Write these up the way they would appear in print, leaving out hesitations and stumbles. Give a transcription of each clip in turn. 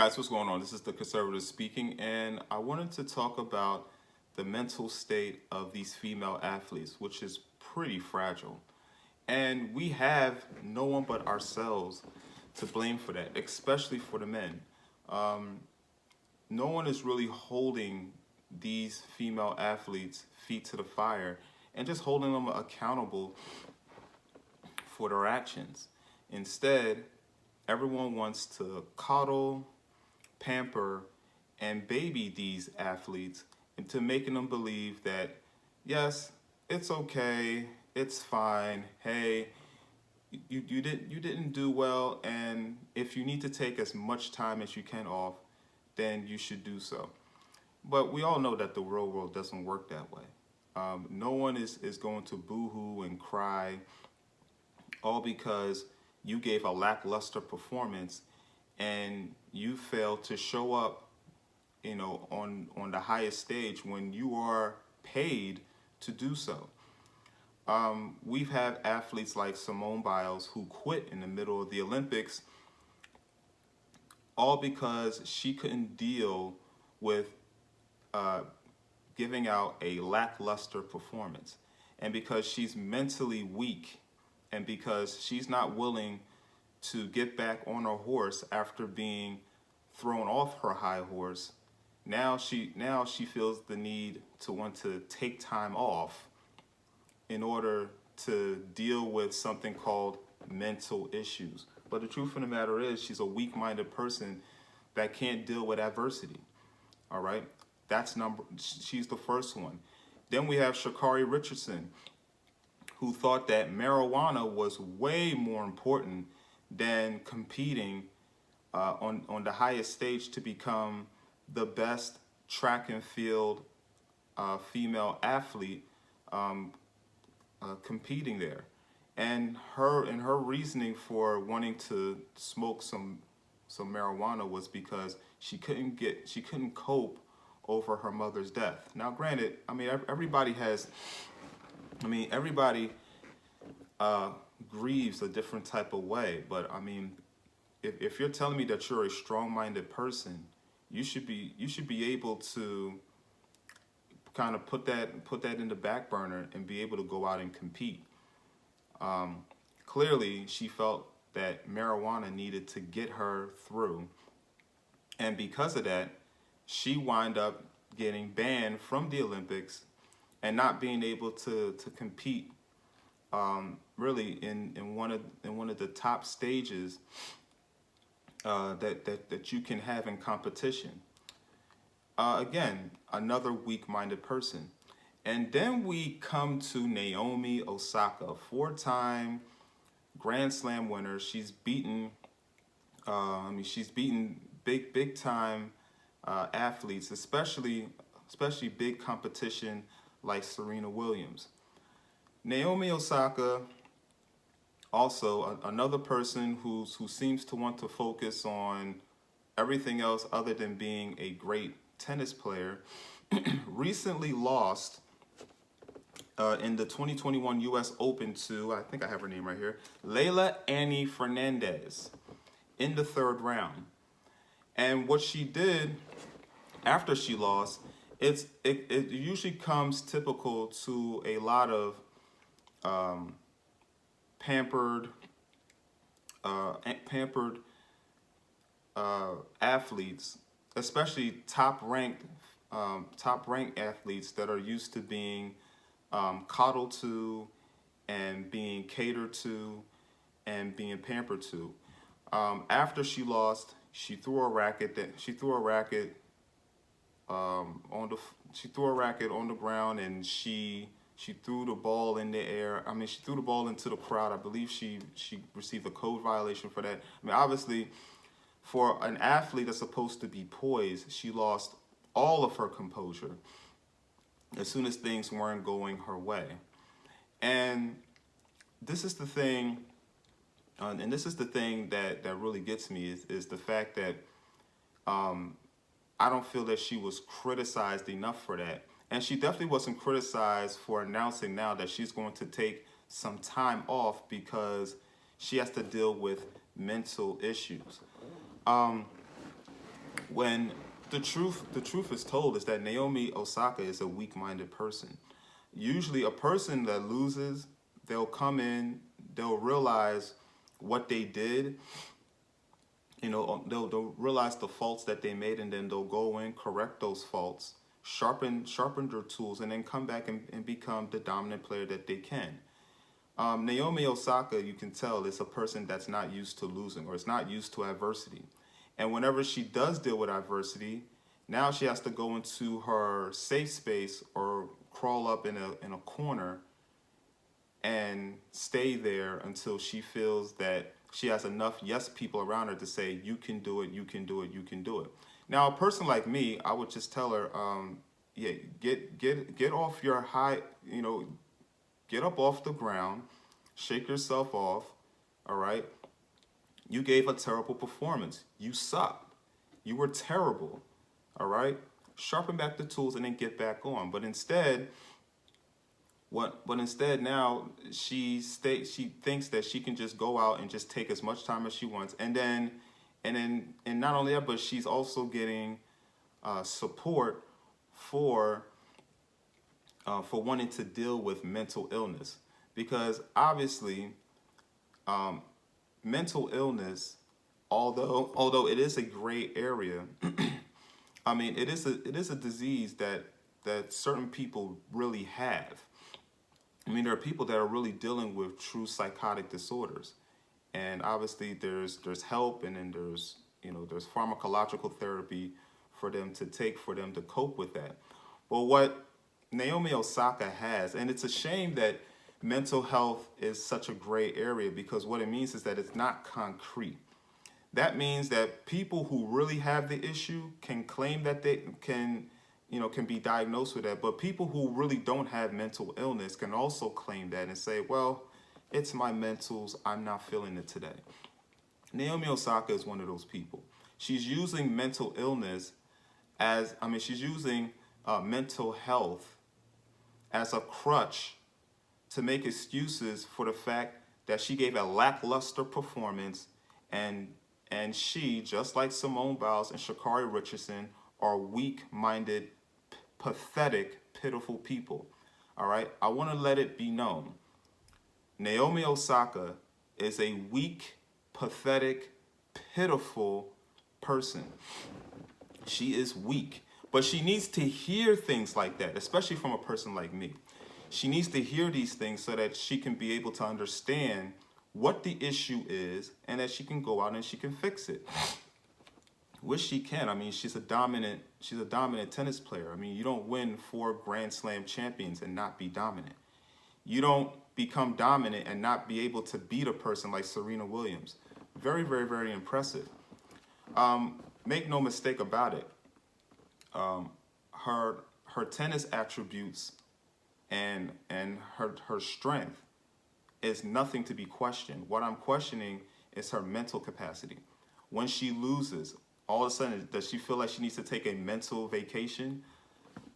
guys, what's going on? This is the conservative speaking, and I wanted to talk about the mental state of these female athletes, which is pretty fragile. And we have no one but ourselves to blame for that, especially for the men. Um, no one is really holding these female athletes' feet to the fire and just holding them accountable for their actions. Instead, everyone wants to coddle, pamper, and baby these athletes into making them believe that, yes, it's okay, it's fine, hey, you didn't do well, and if you need to take as much time as you can off, then you should do so. But we all know that the real world doesn't work that way. No one is going to boo-hoo and cry all because you gave a lackluster performance and you failed to show up, on the highest stage when you are paid to do so. We've had athletes like Simone Biles who quit in the middle of the Olympics, all because she couldn't deal with uh, giving out a lackluster performance. And because she's mentally weak, and because she's not willing to get back on her horse after being thrown off her high horse, now she feels the need to want to take time off in order to deal with something called mental issues. But the truth of the matter is, she's a weak-minded person that can't deal with adversity. All right, she's the first one. Then we have Sha'Carri Richardson, who thought that marijuana was way more important than competing on the highest stage to become the best track and field female athlete competing there. And her reasoning for wanting to smoke some marijuana was because she couldn't cope over her mother's death. Now, granted, everybody grieves a different type of way, but if you're telling me that you're a strong-minded person, you should be able to kind of put that in the back burner and be able to go out and compete. Clearly, she felt that marijuana needed to get her through, and because of that, she wound up getting banned from the Olympics and not being able to compete really in one of the top stages that you can have in competition. Again, another weak-minded person. And then we come to Naomi Osaka, four-time Grand Slam winner. She's beaten big time athletes, especially big competition like Serena Williams. Naomi Osaka, also another person who seems to want to focus on everything else other than being a great tennis player, recently lost in the 2021 U.S. Open to, I think I have her name right here, Leila Annie Fernandez in the third round. And what she did after she lost, it usually comes typical to a lot of pampered athletes, especially top-ranked athletes that are used to being coddled to and being catered to and being pampered to. After she lost, she threw a racket on the ground, and she threw the ball in the air. She threw the ball into the crowd. I believe she received a code violation for that. Obviously, for an athlete that's supposed to be poised, she lost all of her composure as soon as things weren't going her way. And this is the thing, that really gets me is the fact that I don't feel that she was criticized enough for that. And she definitely wasn't criticized for announcing now that she's going to take some time off because she has to deal with mental issues. when the truth is told is that Naomi Osaka is a weak-minded person. Usually a person that loses, they'll come in, they'll realize what they did, they'll realize the faults that they made, and then they'll go in, correct those faults, sharpen their tools, and then come back and become the dominant player that they can. Naomi Osaka, you can tell, is a person that's not used to losing or is not used to adversity. And whenever she does deal with adversity, now she has to go into her safe space or crawl up in a corner and stay there until she feels that she has enough yes people around her to say, you can do it, you can do it, you can do it. Now, a person like me, I would just tell her, yeah, get off your high, get up off the ground, shake yourself off, all right? You gave a terrible performance. You sucked. You were terrible, all right? Sharpen back the tools and then get back on. But instead, now she thinks that she can just go out and just take as much time as she wants, and not only that, but she's also getting support for wanting to deal with mental illness, because obviously mental illness, although it is a gray area, I mean it is a disease that certain people really have. I mean, there are people that are really dealing with true psychotic disorders, and obviously there's help, and then there's pharmacological therapy for them to take for them to cope with that. But what Naomi Osaka has, and it's a shame that mental health is such a gray area, because what it means is that it's not concrete. That means that people who really have the issue can claim that they can be diagnosed with that, but people who really don't have mental illness can also claim that and say, well, it's my mentals, I'm not feeling it today. Naomi Osaka is one of those people. She's using mental illness she's using mental health as a crutch to make excuses for the fact that she gave a lackluster performance, and she, just like Simone Biles and Sha'Carri Richardson, are weak-minded, pathetic, pitiful people. All right? I want to let it be known. Naomi Osaka is a weak, pathetic, pitiful person. She is weak. But she needs to hear things like that, especially from a person like me. She needs to hear these things so that she can be able to understand what the issue is, and that she can go out and she can fix it. Which she can. I mean, she's a dominant tennis player. I mean, you don't win 4 Grand Slam champions and not be dominant. You don't become dominant and not be able to beat a person like Serena Williams. Very, very, very impressive. Make no mistake about it. Her tennis attributes and her strength is nothing to be questioned. What I'm questioning is her mental capacity. When she loses, all of a sudden, does she feel like she needs to take a mental vacation?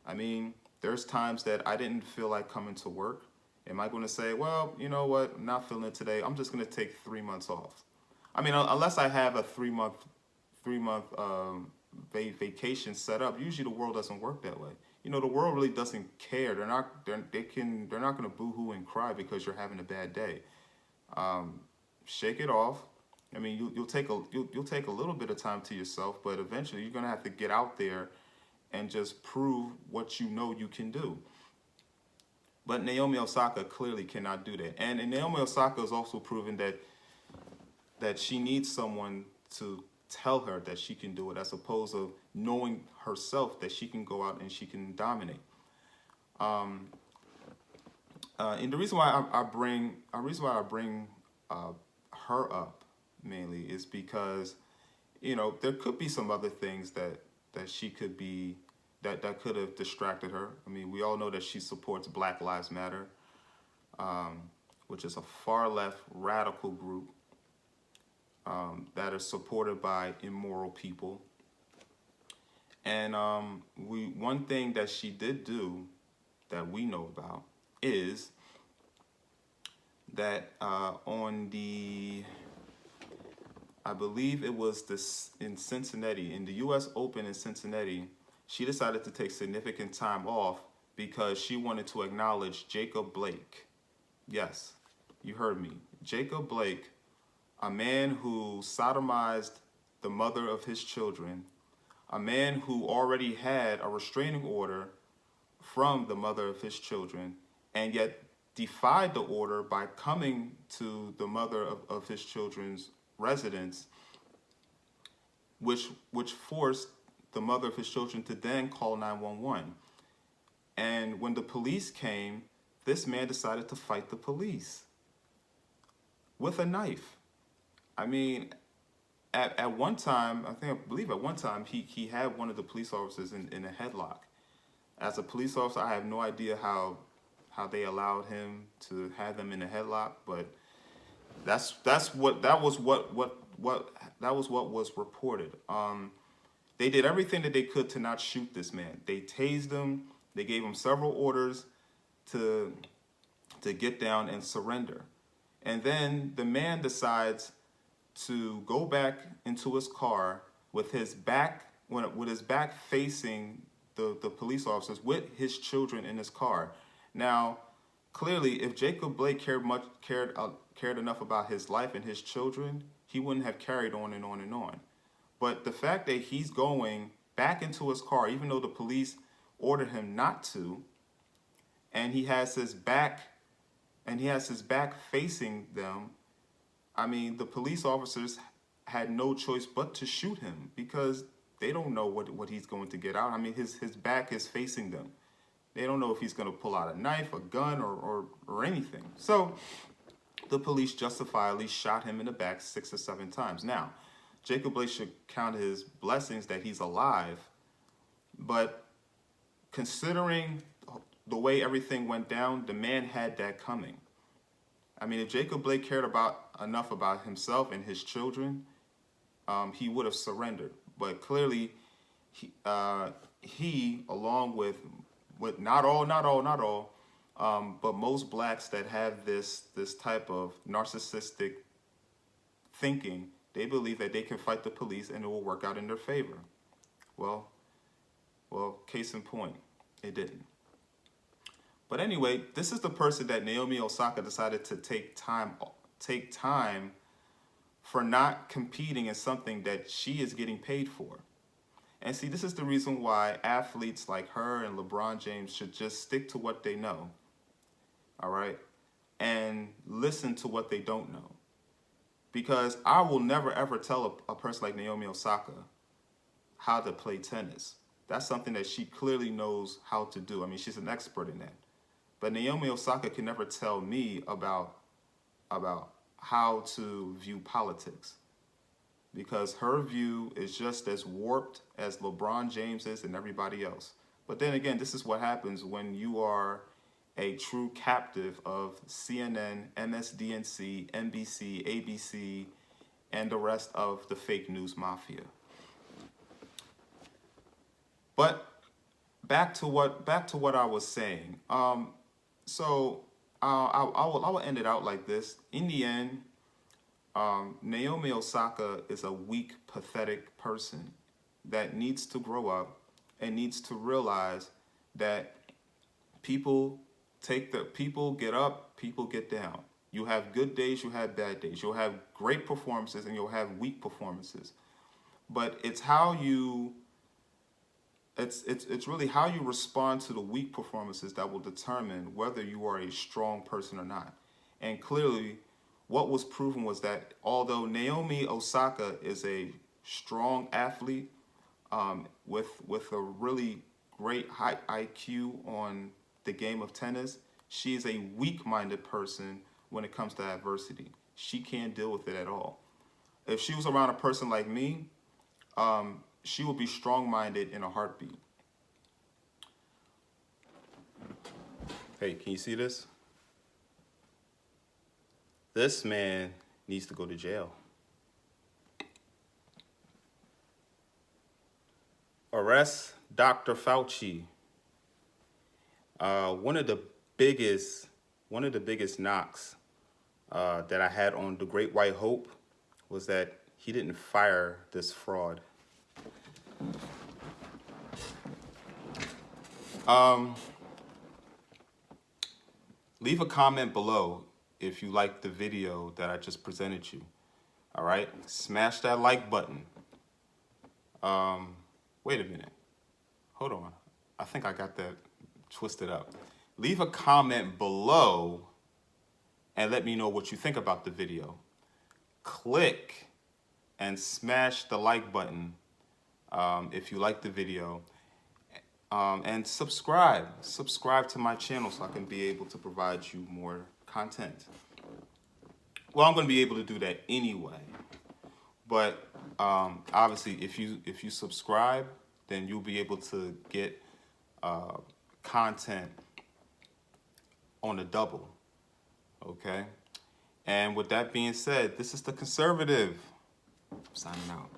I mean, there's times that I didn't feel like coming to work. Am I going to say, well, you know what, I'm not feeling it today, I'm just going to take 3 months off? I mean, unless I have a 3-month vacation set up. Usually the world doesn't work that way. The world really doesn't care. They're not going to boo-hoo and cry because you're having a bad day. Shake it off. I mean, you'll take a little bit of time to yourself, but eventually you're going to have to get out there and just prove what you know you can do. But Naomi Osaka clearly cannot do that. And Naomi Osaka has also proven that she needs someone to tell her that she can do it, as opposed to knowing herself that she can go out and she can dominate. And the reason why I bring her up mainly is because there could be some other things that she could be that could have distracted her. I mean, we all know that she supports Black Lives Matter, which is a far left radical group that is supported by immoral people. And one thing that she did do that we know about is that on the I believe it was this in Cincinnati, in the U.S. Open in Cincinnati. She decided to take significant time off because she wanted to acknowledge Jacob Blake. Yes, you heard me. Jacob Blake, a man who sodomized the mother of his children, a man who already had a restraining order from the mother of his children, and yet defied the order by coming to the mother of his children's residence, which forced the mother of his children to then call 911. And when the police came, this man decided to fight the police with a knife. I mean, at one time, I believe at one time, he had one of the police officers in a headlock. As a police officer, I have no idea how they allowed him to have them in a headlock, but that was what was reported. They did everything that they could to not shoot this man. They tased him. They gave him several orders to get down and surrender. And then the man decides to go back into his car with his back facing the police officers, with his children in his car. Now, clearly, if Jacob Blake cared enough about his life and his children, he wouldn't have carried on and on and on. But the fact that he's going back into his car, even though the police ordered him not to, and he has his back facing them, I mean, the police officers had no choice but to shoot him because they don't know what he's going to get out. I mean, his back is facing them. They don't know if he's going to pull out a knife, a gun, or anything. So the police justifiably shot him in the back 6 or 7 times. Now, Jacob Blake should count his blessings that he's alive, but considering the way everything went down, the man had that coming. I mean, if Jacob Blake cared enough about himself and his children, he would have surrendered. But clearly, he along with not all, but most blacks that have this type of narcissistic thinking, they believe that they can fight the police and it will work out in their favor. Well, case in point, it didn't. But anyway, this is the person that Naomi Osaka decided to take time for not competing in something that she is getting paid for. And see, this is the reason why athletes like her and LeBron James should just stick to what they know, all right, and listen to what they don't know. Because I will never, ever tell a person like Naomi Osaka how to play tennis. That's something that she clearly knows how to do. I mean, she's an expert in that. But Naomi Osaka can never tell me about how to view politics, because her view is just as warped as LeBron James is and everybody else. But then again, this is what happens when you are a true captive of CNN, MSDNC, NBC, ABC, and the rest of the fake news mafia. But back to what I was saying. So I will end it out like this. In the end, Naomi Osaka is a weak, pathetic person that needs to grow up and needs to realize that people get up, people get down. You have good days, you have bad days. You'll have great performances and you'll have weak performances. But it's really how you respond to the weak performances that will determine whether you are a strong person or not. And clearly, what was proven was that although Naomi Osaka is a strong athlete with a really great high IQ on the game of tennis, she is a weak-minded person when it comes to adversity. She can't deal with it at all. If she was around a person like me, she would be strong-minded in a heartbeat. Hey, can you see this? This man needs to go to jail. Arrest Dr. Fauci. One of the biggest knocks that I had on the Great White Hope was that he didn't fire this fraud. Leave a comment below if you like the video that I just presented you. All right, smash that like button. Wait a minute. Hold on. I think I got that twisted up. Leave a comment below and let me know what you think about the video. Click and smash the like button if you like the video. And subscribe to my channel so I can be able to provide you more content. Well, I'm going to be able to do that anyway, but obviously if you subscribe, then you'll be able to get content on a double. Okay, and with that being said, this is the Conservative signing out.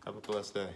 Have a blessed day.